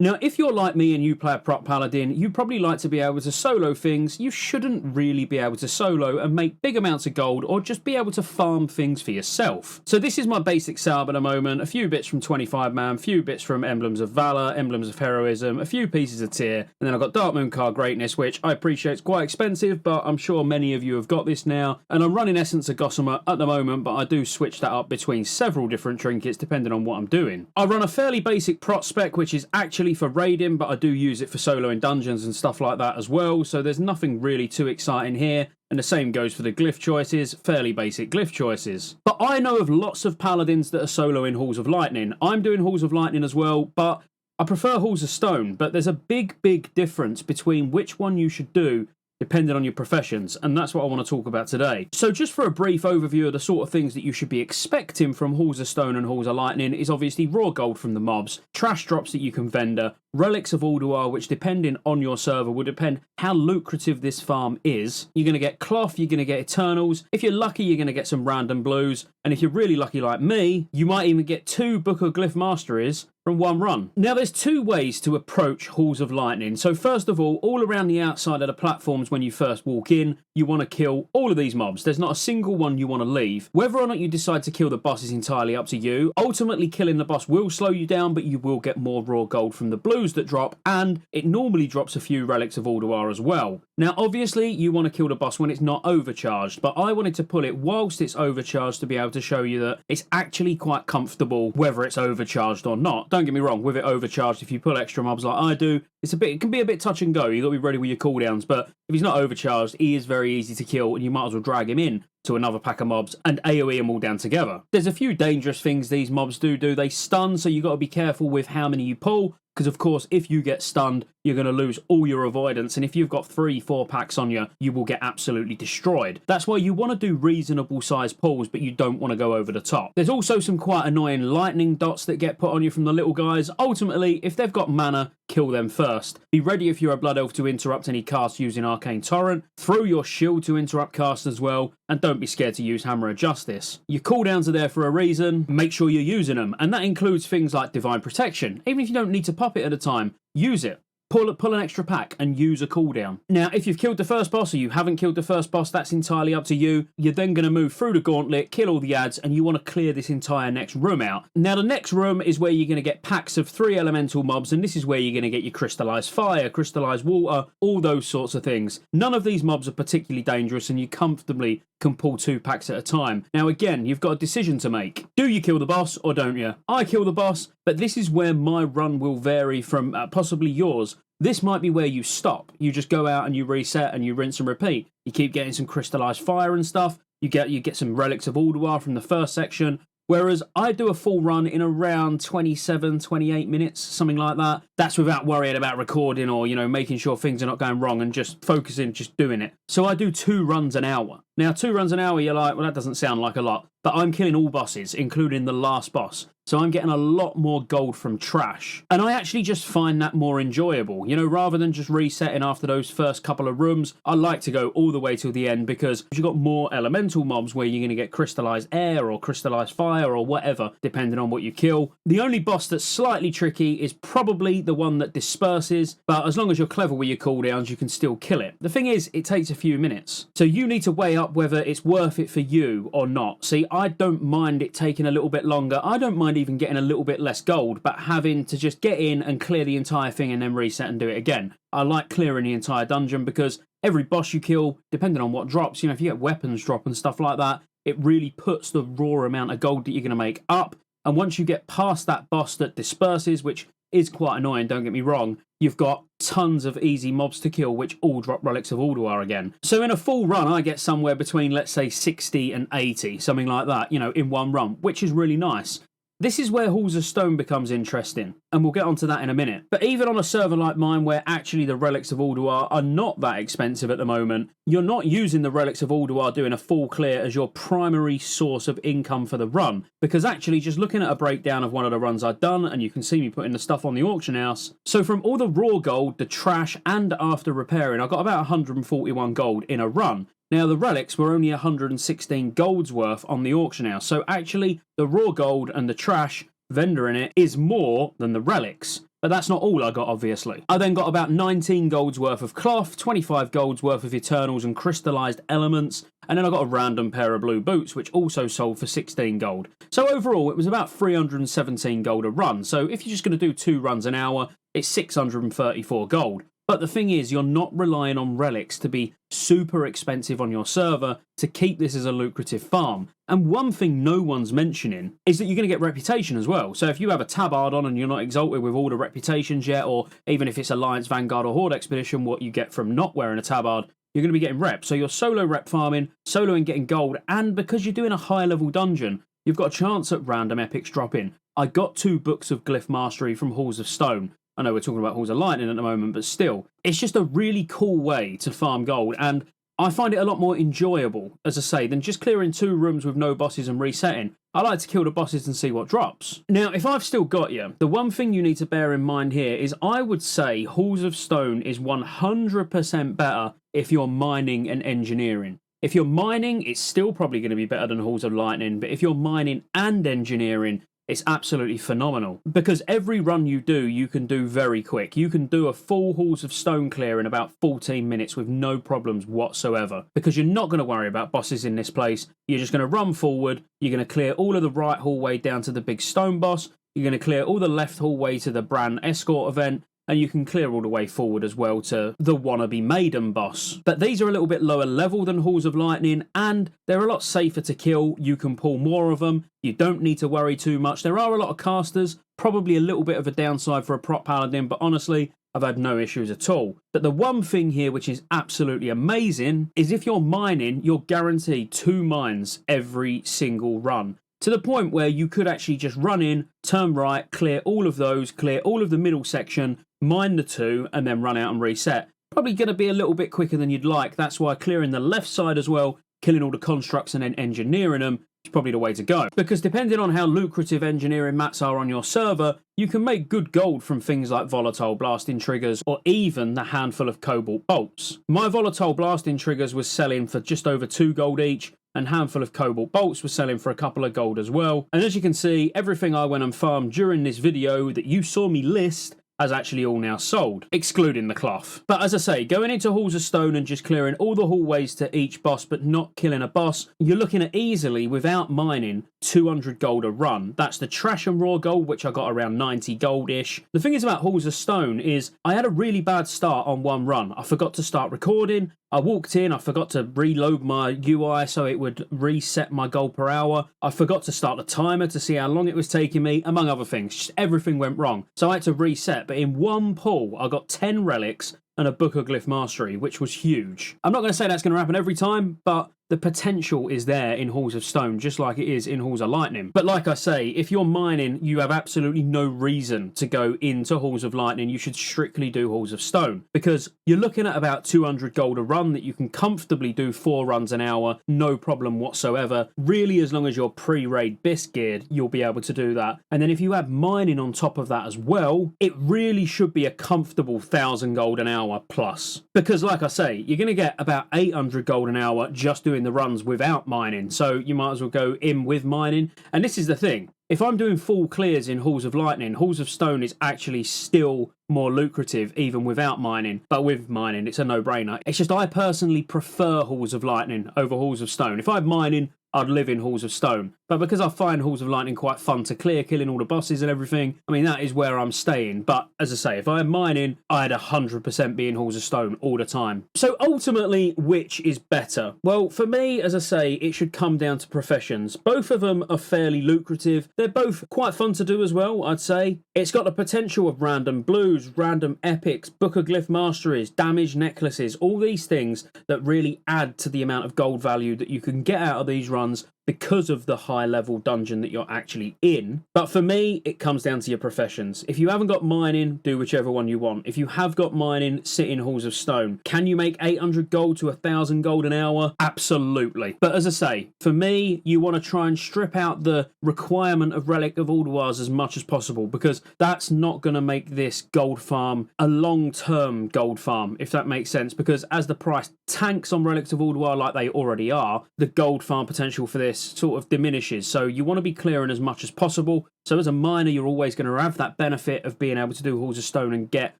Now, if you're like me and you play a prop paladin, you probably like to be able to solo things you shouldn't really be able to solo and make big amounts of gold, or just be able to farm things for yourself. So this is my basic setup at the moment: a few bits from 25 man, a few bits from Emblems of Valor, Emblems of Heroism, a few pieces of tier, and then I've got Dark Moon Card Greatness, which I appreciate is quite expensive, but I'm sure many of you have got this now. And I'm running Essence of Gossamer at the moment, but I do switch that up between several different trinkets depending on what I'm doing. I run a fairly basic prot spec, which is actually for raiding, but I do use it for solo in dungeons and stuff like that as well, so there's nothing really too exciting here. And the same goes for the glyph choices, fairly basic glyph choices. But I know of lots of paladins that are solo in Halls of Lightning. I'm doing Halls of Lightning as well, but I prefer Halls of Stone. But there's a big difference between which one you should do depending on your professions, and that's what I want to talk about today. So just for a brief overview of the sort of things that you should be expecting from Halls of Stone and Halls of Lightning is obviously raw gold from the mobs, trash drops that you can vendor, relics of Ulduar, which depending on your server will depend how lucrative this farm is. You're going to get cloth, you're going to get Eternals. If you're lucky, you're going to get some random blues, and if you're really lucky like me, you might even get 2 Book of Glyph Masteries from one run. Now there's 2 ways to approach Halls of Lightning. So first of all around the outside of the platforms when you first walk in, you want to kill all of these mobs. There's not a single one you want to leave. Whether or not you decide to kill the boss is entirely up to you. Ultimately, killing the boss will slow you down, but you will get more raw gold from the blues that drop, and it normally drops a few relics of Ulduar as well. Now obviously you want to kill the boss when it's not overcharged, but I wanted to pull it whilst it's overcharged to be able to show you that it's actually quite comfortable whether it's overcharged or not. Don't get me wrong, with it overcharged, if you pull extra mobs like I do, it can be a bit touch and go. You've got to be ready with your cooldowns, but if he's not overcharged, he is very easy to kill, and you might as well drag him in to another pack of mobs and AoE them all down together. There's a few dangerous things these mobs do. They stun, so you've got to be careful with how many you pull, because of course if you get stunned, you're going to lose all your avoidance, and if you've got 3-4 packs on you, you will get absolutely destroyed. That's why you want to do reasonable sized pulls, but you don't want to go over the top. There's also some quite annoying lightning dots that get put on you from the little guys. Ultimately, if they've got mana, kill them first. Be ready if you're a Blood Elf to interrupt any casts using Arcane Torrent. Throw your shield to interrupt casts as well, and don't be scared to use Hammer of Justice. Your cooldowns are there for a reason. Make sure you're using them, and that includes things like Divine Protection. Even if you don't need to pop it at a time, use it. Pull an extra pack and use a cooldown. Now, if you've killed the first boss or you haven't killed the first boss, that's entirely up to you. You're then going to move through the gauntlet, kill all the ads, and you want to clear this entire next room out. Now, the next room is where you're going to get packs of 3 elemental mobs, and this is where you're going to get your crystallized fire, crystallized water, all those sorts of things. None of these mobs are particularly dangerous, and you comfortably can pull 2 packs at a time. Now again, you've got a decision to make. Do you kill the boss or don't you? I kill the boss, but this is where my run will vary from possibly yours. This might be where you stop. You just go out and you reset and you rinse and repeat. You keep getting some crystallized fire and stuff. You get some relics of Ulduar from the first section. Whereas I do a full run in around 27, 28 minutes, something like that. That's without worrying about recording or, making sure things are not going wrong and just focusing, just doing it. So I do 2 runs an hour. Now, 2 runs an hour, you're like, well, that doesn't sound like a lot. But I'm killing all bosses, including the last boss. So I'm getting a lot more gold from trash. And I actually just find that more enjoyable. Rather than just resetting after those first couple of rooms, I like to go all the way till the end, because you've got more elemental mobs where you're going to get crystallized air or crystallized fire or whatever, depending on what you kill. The only boss that's slightly tricky is probably the one that disperses, but as long as you're clever with your cooldowns, you can still kill it. The thing is, it takes a few minutes. So you need to weigh up whether it's worth it for you or not. See, I don't mind it taking a little bit longer. I don't mind even getting a little bit less gold, but having to just get in and clear the entire thing and then reset and do it again. I like clearing the entire dungeon, because every boss you kill, depending on what drops, if you get weapons drop and stuff like that, it really puts the raw amount of gold that you're going to make up. And once you get past that boss that disperses, which is quite annoying, don't get me wrong, you've got tons of easy mobs to kill, which all drop relics of Ulduar again. So in a full run, I get somewhere between, let's say, 60 and 80, something like that, in one run, which is really nice. This is where Halls of Stone becomes interesting, and we'll get onto that in a minute. But even on a server like mine, where actually the relics of Ulduar are not that expensive at the moment, you're not using the relics of Ulduar doing a full clear as your primary source of income for the run. Because actually, just looking at a breakdown of one of the runs I've done, and you can see me putting the stuff on the auction house. So from all the raw gold, the trash, and after repairing, I got about 141 gold in a run. Now, the relics were only 116 gold's worth on the auction house, so actually the raw gold and the trash vendor in it is more than the relics. But that's not all I got, obviously. I then got about 19 gold's worth of cloth, 25 gold's worth of Eternals and crystallized elements, and then I got a random pair of blue boots, which also sold for 16 gold. So overall, it was about 317 gold a run. So if you're just going to do 2 runs an hour, it's 634 gold. But the thing is, you're not relying on relics to be super expensive on your server to keep this as a lucrative farm. And one thing no one's mentioning is that you're going to get reputation as well. So if you have a tabard on and you're not exalted with all the reputations yet, or even if it's Alliance, Vanguard or Horde Expedition, what you get from not wearing a tabard, you're going to be getting rep. So you're solo rep farming, soloing getting gold, and because you're doing a high level dungeon, you've got a chance at random epics dropping. I got 2 books of Glyph Mastery from Halls of Stone. I know we're talking about Halls of Lightning at the moment, but still, it's just a really cool way to farm gold, and I find it a lot more enjoyable, as I say, than just clearing 2 rooms with no bosses and resetting. I like to kill the bosses and see what drops. Now, if I've still got you, the one thing you need to bear in mind here is I would say Halls of Stone is 100% better if you're mining and engineering. If you're mining, it's still probably going to be better than Halls of Lightning, but if you're mining and engineering, it's absolutely phenomenal, because every run you do, you can do very quick. You can do a full Halls of Stone clear in about 14 minutes with no problems whatsoever, because you're not going to worry about bosses in this place. You're just going to run forward, you're going to clear all of the right hallway down to the big stone boss, you're going to clear all the left hallway to the Bran escort event, and you can clear all the way forward as well to the wannabe maiden boss. But these are a little bit lower level than Halls of Lightning, and they're a lot safer to kill. You can pull more of them. You don't need to worry too much. There are a lot of casters, probably a little bit of a downside for a prop paladin, but honestly, I've had no issues at all. But the one thing here which is absolutely amazing is if you're mining, you're guaranteed 2 mines every single run. To the point where you could actually just run in, turn right, clear all of those, clear all of the middle section, mine the 2, and then run out and reset. Probably going to be a little bit quicker than you'd like. That's why clearing the left side as well, killing all the constructs and then engineering them, is probably the way to go. Because depending on how lucrative engineering mats are on your server, you can make good gold from things like volatile blasting triggers or even the handful of cobalt bolts. My volatile blasting triggers was selling for just over 2 gold each, and handful of cobalt bolts was selling for a couple of gold as well. And as you can see, everything I went and farmed during this video that you saw me list has actually all now sold, excluding the cloth. But as I say, going into Halls of Stone and just clearing all the hallways to each boss but not killing a boss, you're looking at easily, without mining, 200 gold a run. That's the trash and raw gold, which I got around 90 gold-ish. The thing is about Halls of Stone is I had a really bad start on one run. I forgot to start recording. I walked in, I forgot to reload my UI so it would reset my gold per hour. I forgot to start the timer to see how long it was taking me, among other things. Just everything went wrong. So I had to reset, but in one pull, I got 10 relics and a book of Glyph Mastery, which was huge. I'm not going to say that's going to happen every time, but the potential is there in Halls of Stone, just like it is in Halls of Lightning. But like I say, if you're mining, you have absolutely no reason to go into Halls of Lightning. You should strictly do Halls of Stone, because you're looking at about 200 gold a run that you can comfortably do 4 runs an hour, no problem whatsoever. Really, as long as you're pre-raid bisque geared, you'll be able to do that. And then if you add mining on top of that as well, it really should be a comfortable 1,000 gold an hour plus. Because like I say, you're going to get about 800 gold an hour just doing the runs without mining, so you might as well go in with mining. And this is the thing, if I'm doing full clears in Halls of Lightning, Halls of Stone is actually still more lucrative even without mining, but with mining it's a no-brainer. It's just I personally prefer Halls of Lightning over Halls of Stone. If I had mining, I'd live in Halls of Stone. But because I find Halls of Lightning quite fun to clear, killing all the bosses and everything, I mean, that is where I'm staying. But as I say, if I had mining, I'd 100% be in Halls of Stone all the time. So ultimately, which is better? Well, for me, as I say, it should come down to professions. Both of them are fairly lucrative. They're both quite fun to do as well, I'd say. It's got the potential of random blues, random epics, book of Glyph Masteries, damage necklaces, all these things that really add to the amount of gold value that you can get out of these runs because of the high level dungeon that you're actually in. But for me, it comes down to your professions. If you haven't got mining, do whichever one you want. If you have got mining, sit in Halls of Stone. Can you make 800 gold to 1,000 gold an hour? Absolutely. But as I say, for me, you want to try and strip out the requirement of Relic of Ulduars as much as possible, because that's not going to make this gold farm a long-term gold farm, if that makes sense. Because as the price tanks on Relics of Ulduar like they already are, the gold farm potential for this clearness sort of diminishes. So you want to be clearing as much as possible. So as a miner, you're always going to have that benefit of being able to do Halls of Stone and get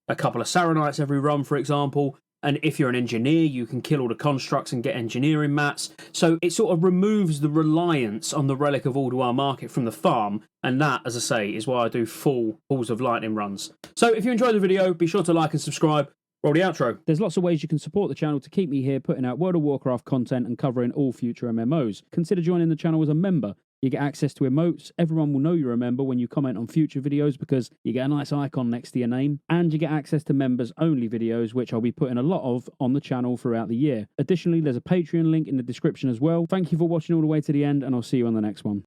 a couple of Saranites every run, for example. And if you're an engineer, you can kill all the constructs and get engineering mats. So it sort of removes the reliance on the Relic of Ulduar market from the farm. And that, as I say, is why I do full Halls of Lightning runs. So if you enjoyed the video, be sure to like and subscribe. Roll the outro. There's lots of ways you can support the channel to keep me here putting out World of Warcraft content and covering all future MMOs. Consider joining the channel as a member. You get access to emotes. Everyone will know you're a member when you comment on future videos because you get a nice icon next to your name. And you get access to members-only videos, which I'll be putting a lot of on the channel throughout the year. Additionally, there's a Patreon link in the description as well. Thank you for watching all the way to the end, and I'll see you on the next one.